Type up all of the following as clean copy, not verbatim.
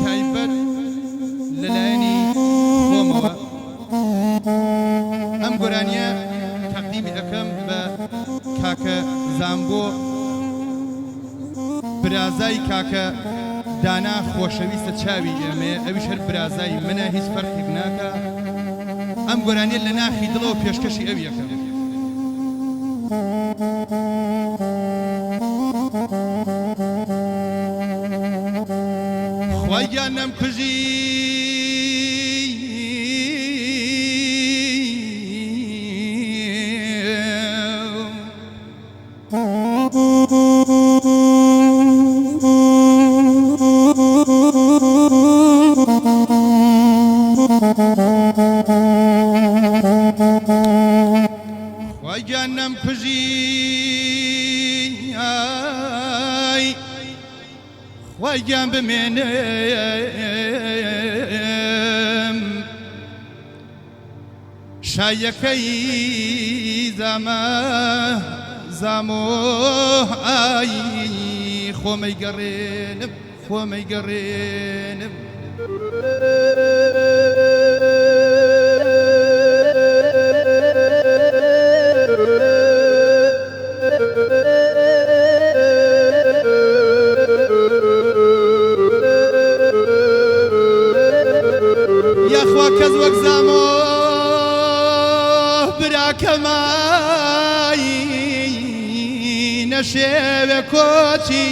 تایبەت لەلایەنی خۆمەوە ئەم گۆرانیە تەقدیمی ئەەکەم بە کاکە زامبۆ برازای کاکە دانا خۆشەویستە چاوی ئێمەیە ئەویش هەر برازای منە هیچ فەرقێک ناکە ئەم گۆرانیە لە ناخی دڵەوە پێشکەشی ئەو یەکەم خوای گیانم کوژی خوای گیانم کوژی خوای گیان بمێنم شایەکەی زامۆ ئای خۆمەی گەڕێنم یاخوا کەس وەک زامۆ براکەمایی نەشێوێ کۆچی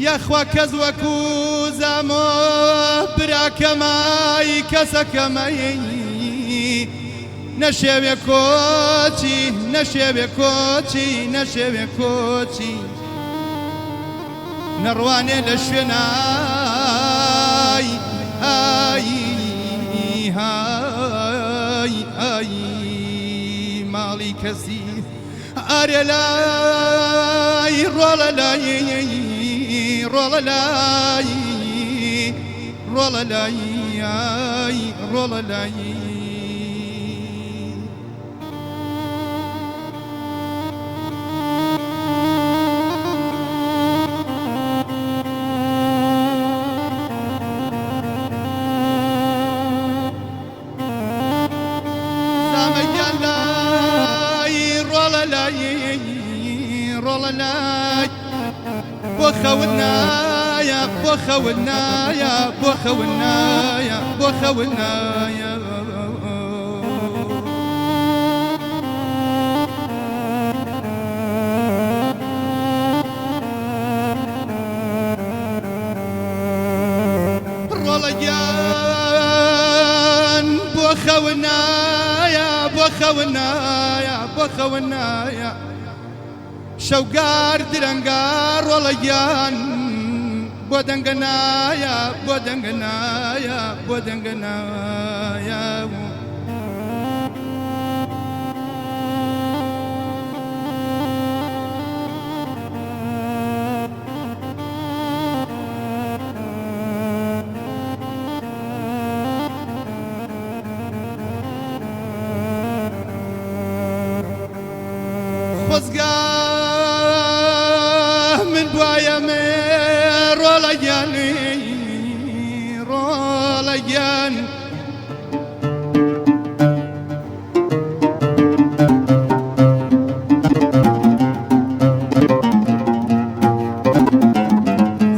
یاخوا کەس وەکو زامۆ براکەمایی کەسەکەمەی نەشێوێ کۆچی نەڕوانێ لە شوێنای ماڵی کەسی ئارێ لای ڕۆڵە لای بۆ خەونایە ڕۆڵەگیان بۆ خەونایە شەوگار درەنگار ڕۆڵەگیان بۆ دەنگەنایە خۆزگا من بواەمێ ڕۆڵەگیان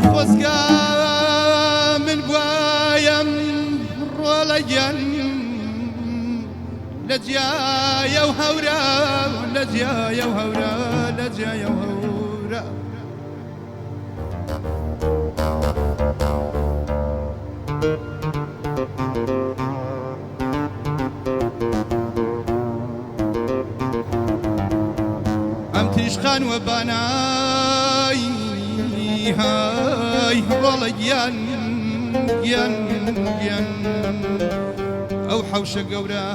خۆزگا من بواەم ڕۆڵەگیان لە جیایە و هەورە ئەم تیشخان وە بانای ڕۆڵەگیان ئەو حەوشە گەورە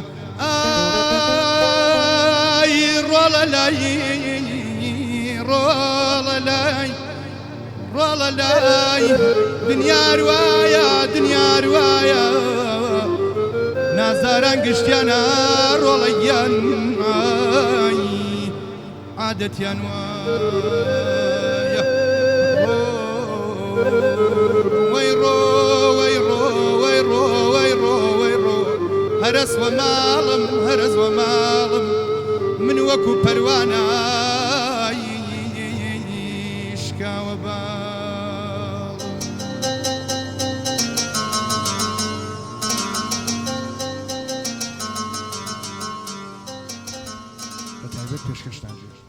ڕۆڵە لای دنیار وایە نازاران گشتیانە ڕۆڵەگیان عادەتیان وایە وەیڕۆ وەیڕۆ وەیڕۆ وەیڕۆ وەیڕۆ هەرەس وە ماڵم هەرەس وە ماڵم من وەکو پەروانە شکاوە باڵم بەتایبەت پێشکەشتان ژێر